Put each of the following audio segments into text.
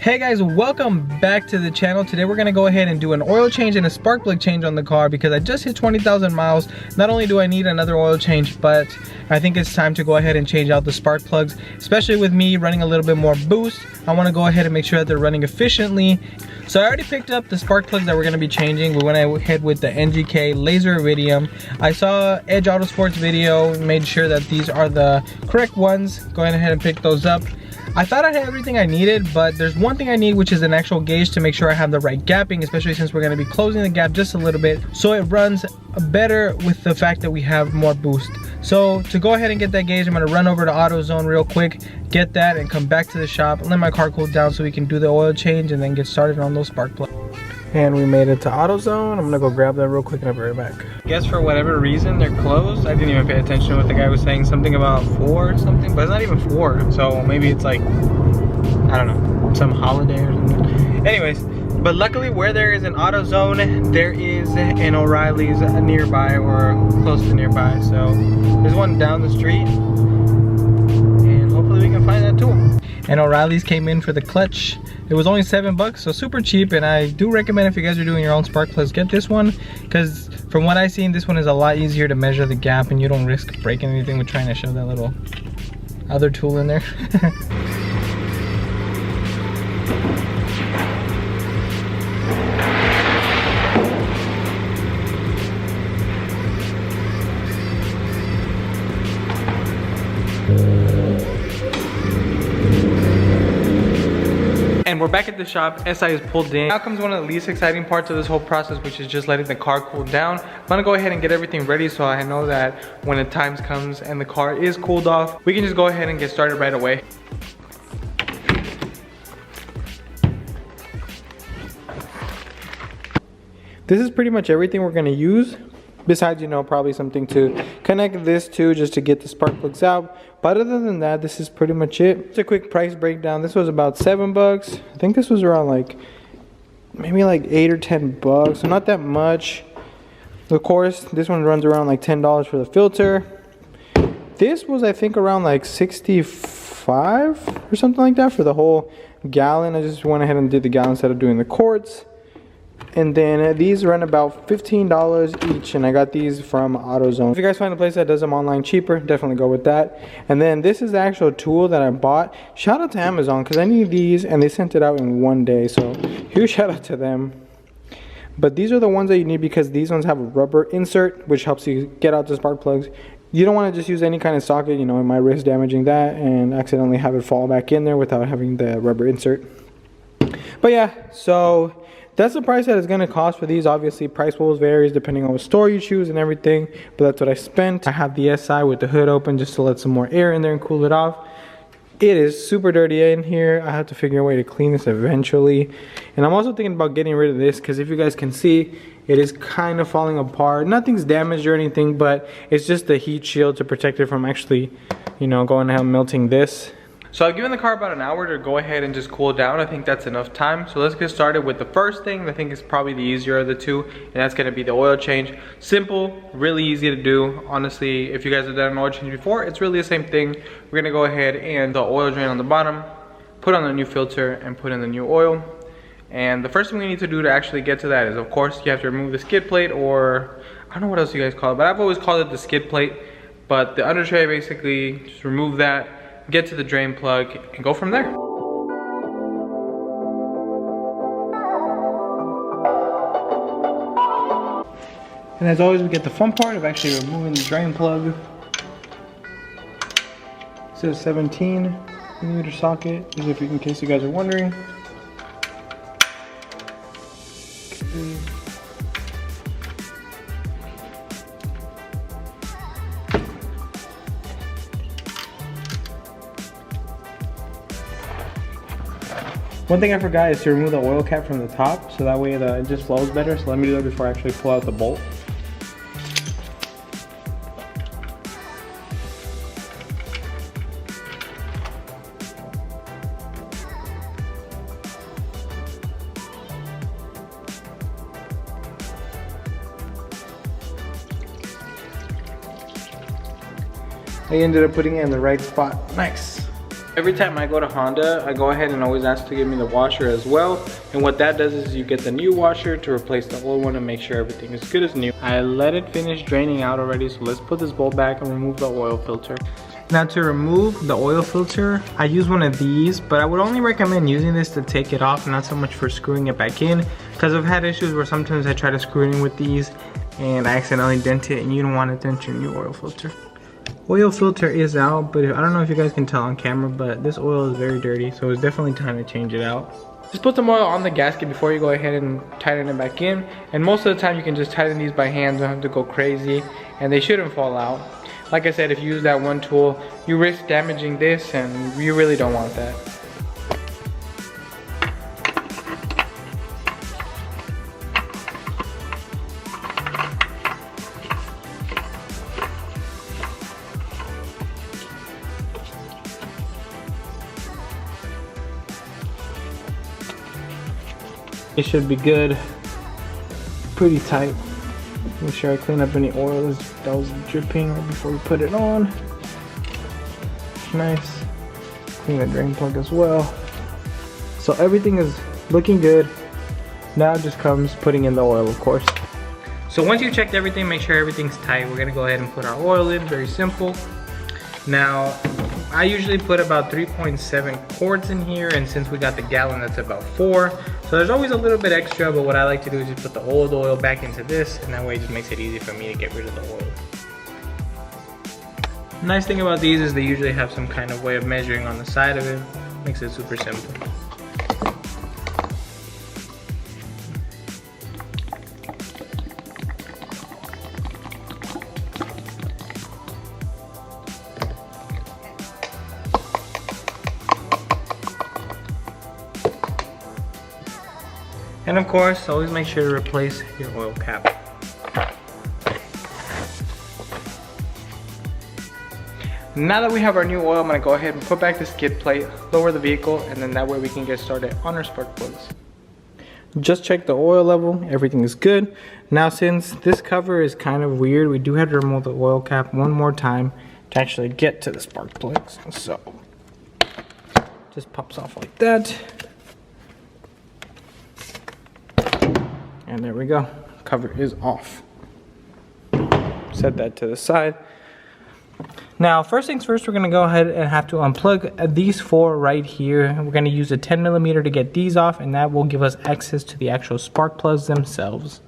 Hey guys, welcome back to the channel. Today we're gonna go ahead and do an oil change and a spark plug change on the car because I just hit 20,000 miles. Not only do I need another oil change, but I think it's time to go ahead and change out the spark plugs, especially with me running a little bit more boost. I wanna go ahead and make sure that they're running efficiently. So I already picked up the spark plugs that we're gonna be changing. We went ahead with the NGK laser iridium. I saw Edge Autosport's video, made sure that these are the correct ones. Go ahead and pick those up. I thought I had everything I needed, but there's one thing I need, which is an actual gauge to make sure I have the right gapping, especially since we're gonna be closing the gap just a little bit, so it runs better with the fact that we have more boost. So to go ahead and get that gauge, I'm gonna run over to AutoZone real quick, get that, and come back to the shop, let my car cool down so we can do the oil change and then get started on those spark plugs. And we made it to AutoZone. I'm gonna go grab that real quick and I'll be right back. I guess for whatever reason they're closed. I didn't even pay attention to what the guy was saying, something about 4 or something, but it's not even 4. So maybe it's like, I don't know, some holiday or something. Anyways, but luckily where there is an AutoZone, there is an O'Reilly's nearby or close to nearby. So there's one down the street and hopefully we can find that too. And O'Reilly's came in for the clutch. It was only $7, so super cheap, and I do recommend if you guys are doing your own spark plugs, get this one, because from what I've seen, this one is a lot easier to measure the gap and you don't risk breaking anything with trying to shove that little other tool in there. And we're back at the shop. SI is pulled in. Now comes one of the least exciting parts of this whole process, which is just letting the car cool down. I'm gonna go ahead and get everything ready so I know that when the time comes and the car is cooled off, we can just go ahead and get started right away. This is pretty much everything we're gonna use. Besides, you know, probably something to connect this to just to get the spark plugs out. But other than that, this is pretty much it. Just a quick price breakdown. This was about $7. I think this was around like, maybe like 8 or 10 bucks. So not that much. Of course, this one runs around like $10 for the filter. This was, I think, around like 65 or something like that for the whole gallon. I just went ahead and did the gallon instead of doing the quarts. And then these run about $15 each, and I got these from AutoZone. If you guys find a place that does them online cheaper, definitely go with that. And then this is the actual tool that I bought. Shout out to Amazon, because I need these and they sent it out in one day, so huge shout out to them. But these are the ones that you need because these ones have a rubber insert, which helps you get out the spark plugs. You don't want to just use any kind of socket, you know, it might risk damaging that and accidentally have it fall back in there without having the rubber insert. But yeah, so that's the price that it's going to cost for these. Obviously, price will vary depending on what store you choose and everything, but that's what I spent. I have the SI with the hood open just to let some more air in there and cool it off. It is super dirty in here. I have to figure a way to clean this eventually. And I'm also thinking about getting rid of this because if you guys can see, it is kind of falling apart. Nothing's damaged or anything, but it's just the heat shield to protect it from actually, you know, going out and melting this. So I've given the car about an hour to go ahead and just cool down. I think that's enough time. So let's get started with the first thing. I think it's probably the easier of the two, and that's gonna be the oil change. Simple, really easy to do. Honestly, if you guys have done an oil change before, it's really the same thing. We're gonna go ahead and the oil drain on the bottom, put on the new filter, and put in the new oil. And the first thing we need to do to actually get to that is, of course, you have to remove the skid plate, or I don't know what else you guys call it, but I've always called it the skid plate. But the under tray, basically, just remove that, get to the drain plug, and go from there. And as always, we get the fun part of actually removing the drain plug. It says 17mm socket, in case you guys are wondering. Okay. One thing I forgot is to remove the oil cap from the top, so that way it just flows better. So let me do that before I actually pull out the bolt. I ended up putting it in the right spot. Nice. Every time I go to Honda, I go ahead and always ask to give me the washer as well. And what that does is you get the new washer to replace the old one and make sure everything is good as new. I let it finish draining out already, so let's put this bowl back and remove the oil filter. Now to remove the oil filter, I use one of these, but I would only recommend using this to take it off, not so much for screwing it back in, because I've had issues where sometimes I try to screw it in with these and I accidentally dent it, and you don't want to dent your new oil filter. Oil filter is out, but I don't know if you guys can tell on camera, but this oil is very dirty, so it's definitely time to change it out. Just put some oil on the gasket before you go ahead and tighten it back in, and most of the time you can just tighten these by hand, don't have to go crazy, and they shouldn't fall out. Like I said, if you use that one tool, you risk damaging this, and you really don't want that. It should be good, pretty tight. Make sure I clean up any oil that was dripping right before we put it on. Nice. Clean the drain plug as well. So everything is looking good. Now it just comes putting in the oil, of course. So once you checked everything, make sure everything's tight. We're gonna go ahead and put our oil in, very simple. Now, I usually put about 3.7 quarts in here, and since we got the gallon, that's about 4. So there's always a little bit extra, but what I like to do is just put the old oil back into this, and that way it just makes it easy for me to get rid of the oil. Nice thing about these is they usually have some kind of way of measuring on the side of it. Makes it super simple. And of course, always make sure to replace your oil cap. Now that we have our new oil, I'm gonna go ahead and put back the skid plate, lower the vehicle, and then that way we can get started on our spark plugs. Just check the oil level, everything is good. Now since this cover is kind of weird, we do have to remove the oil cap one more time to actually get to the spark plugs. So, just pops off like that. And there we go, cover is off. Set that to the side. Now, first things first, we're gonna go ahead and have to unplug these 4 right here. We're gonna use a 10mm to get these off, and that will give us access to the actual spark plugs themselves.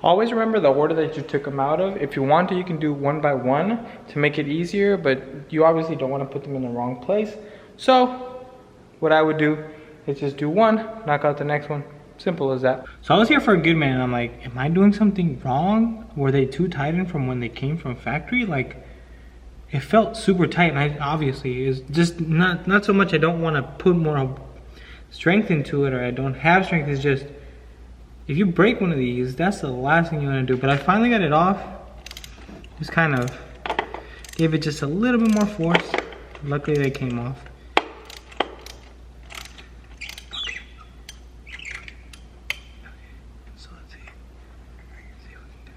Always remember the order that you took them out of. If you want to, you can do one by one to make it easier, but you obviously don't want to put them in the wrong place. So what I would do is just do one, knock out the next one. Simple as that. So I was here for a good minute and I'm like, am I doing something wrong? Were they too tightened from when they came from factory? Like, it felt super tight, and I obviously is just not so much I don't want to put more strength into it, or I don't have strength. It's just, if you break one of these, that's the last thing you want to do. But I finally got it off. Just kind of gave it just a little bit more force. Luckily they came off. Okay. So let's see. See what we can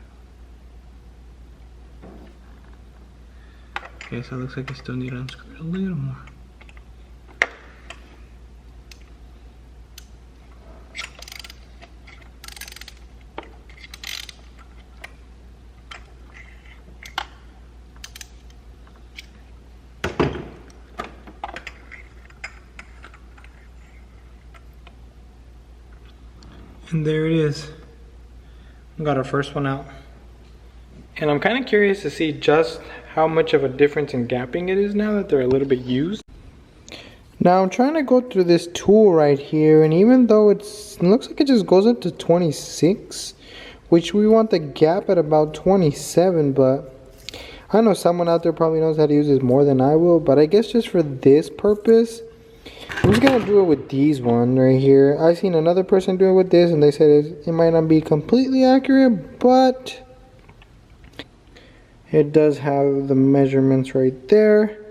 do. Okay, so it looks like I still need to unscrew it a little more. And there it is. We got our first one out. And I'm kind of curious to see just how much of a difference in gapping it is now that they're a little bit used. Now I'm trying to go through this tool right here, and even though it looks like it just goes up to 26, which we want the gap at about 27, but I know someone out there probably knows how to use this more than I will, but I guess just for this purpose, I'm just gonna do it with these one right here. I seen another person do it with this and they said it might not be completely accurate, but it does have the measurements right there.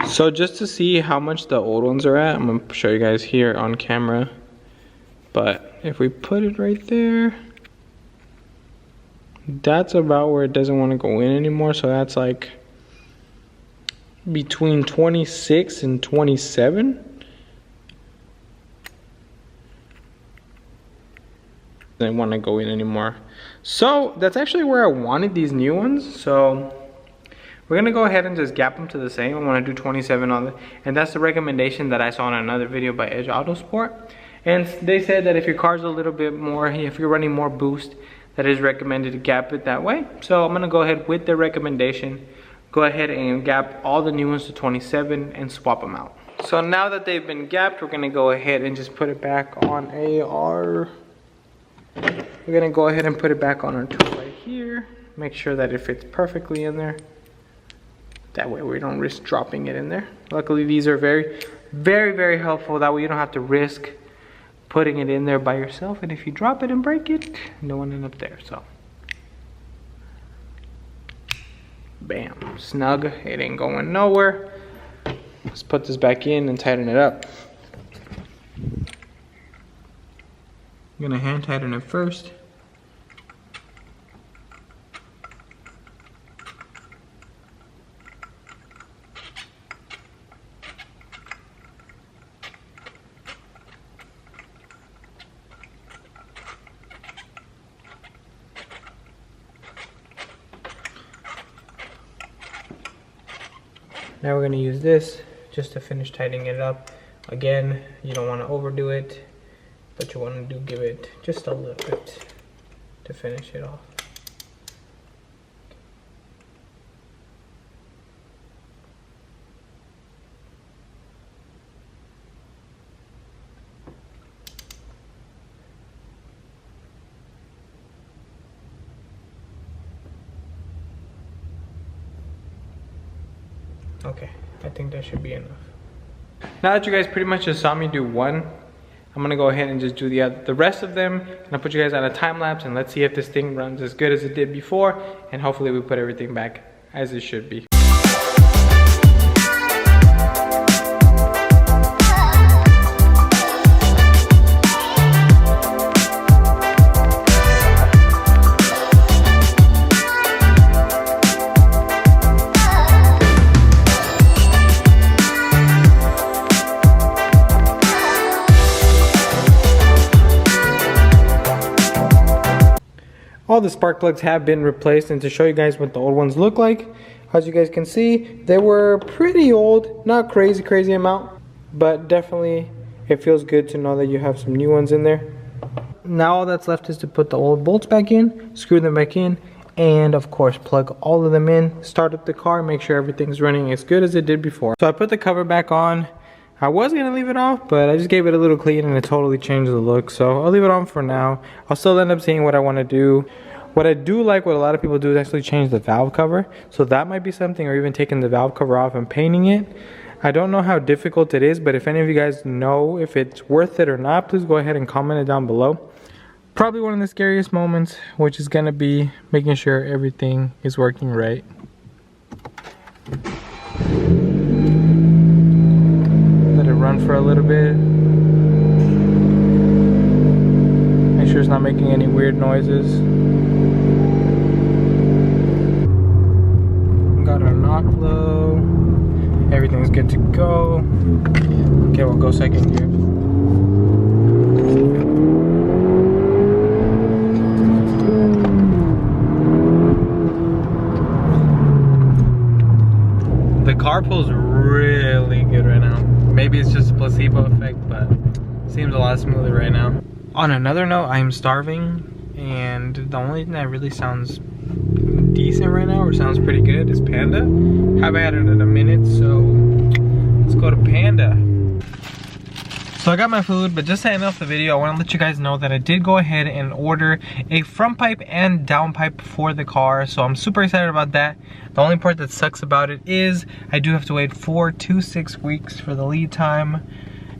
So just to see how much the old ones are at, I'm gonna show you guys here on camera. But if we put it right there, that's about where it doesn't want to go in anymore. So that's like between 26 and 27. They want to go in anymore. So that's actually where I wanted these new ones. So we're gonna go ahead and just gap them to the same. I want to do 27 on it, and that's the recommendation that I saw in another video by Edge Autosport. And they said that if your car's a little bit more, if you're running more boost, that is recommended to gap it that way. So I'm gonna go ahead with their recommendation, go ahead and gap all the new ones to 27 and swap them out. So now that they've been gapped, we're gonna go ahead and just put it back on our tool right here. Make sure that it fits perfectly in there. That way we don't risk dropping it in there. Luckily these are very, very, very helpful. That way you don't have to risk putting it in there by yourself. And if you drop it and break it, no one end up there. So, bam, snug. It ain't going nowhere. Let's put this back in and tighten it up. I'm gonna hand tighten it first. Now we're going to use this just to finish tightening it up. Again, you don't want to overdo it, but you want to give it just a little bit to finish it off. Okay, I think that should be enough. Now that you guys pretty much just saw me do one, I'm gonna go ahead and just do the rest of them, and I'll put you guys on a time lapse, and let's see if this thing runs as good as it did before, and hopefully we put everything back as it should be. All the spark plugs have been replaced, and to show you guys what the old ones look like, as you guys can see, they were pretty old, not crazy amount, but definitely it feels good to know that you have some new ones in there. Now all that's left is to put the old bolts back in, screw them back in, and of course plug all of them in, start up the car, make sure everything's running as good as it did before. So I put the cover back on. I was gonna leave it off, but I just gave it a little clean and it totally changed the look. So I'll leave it on for now. I'll still end up seeing what I wanna do. What I do like, what a lot of people do, is actually change the valve cover. So that might be something, or even taking the valve cover off and painting it. I don't know how difficult it is, but if any of you guys know if it's worth it or not, please go ahead and comment it down below. Probably one of the scariest moments, which is gonna be making sure everything is working right. Let it run for a little bit. Make sure it's not making any weird noises. Got our knock low. Everything's good to go. Okay, we'll go second gear. The car pulls really good right now. Maybe it's just a placebo effect, but it seems a lot smoother right now. On another note, I'm starving, and the only thing that really sounds decent right now, or sounds pretty good, is Panda. Haven't had it in a minute, so let's go to Panda. So I got my food, but just to end off the video, I want to let you guys know that I did go ahead and order a front pipe and down pipe for the car. So I'm super excited about that. The only part that sucks about it is I do have to wait 4 to 6 weeks for the lead time.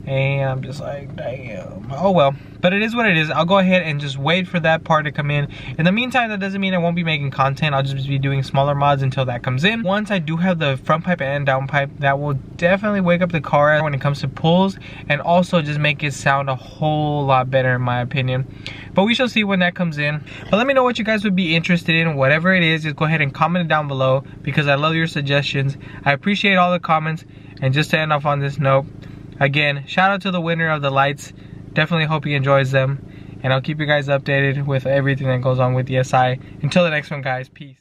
And I'm just like, damn, oh well. But it is what it is. I'll go ahead and just wait for that part to come in. In the meantime, that doesn't mean I won't be making content. I'll just be doing smaller mods until that comes in. Once I do have the front pipe and down pipe, that will definitely wake up the car when it comes to pulls, and also just make it sound a whole lot better in my opinion. But we shall see when that comes in. But let me know what you guys would be interested in. Whatever it is, just go ahead and comment it down below, because I love your suggestions. I appreciate all the comments. And just to end off on this note, again, shout out to the winner of the lights. Definitely hope he enjoys them. And I'll keep you guys updated with everything that goes on with the SI. Until the next one, guys. Peace.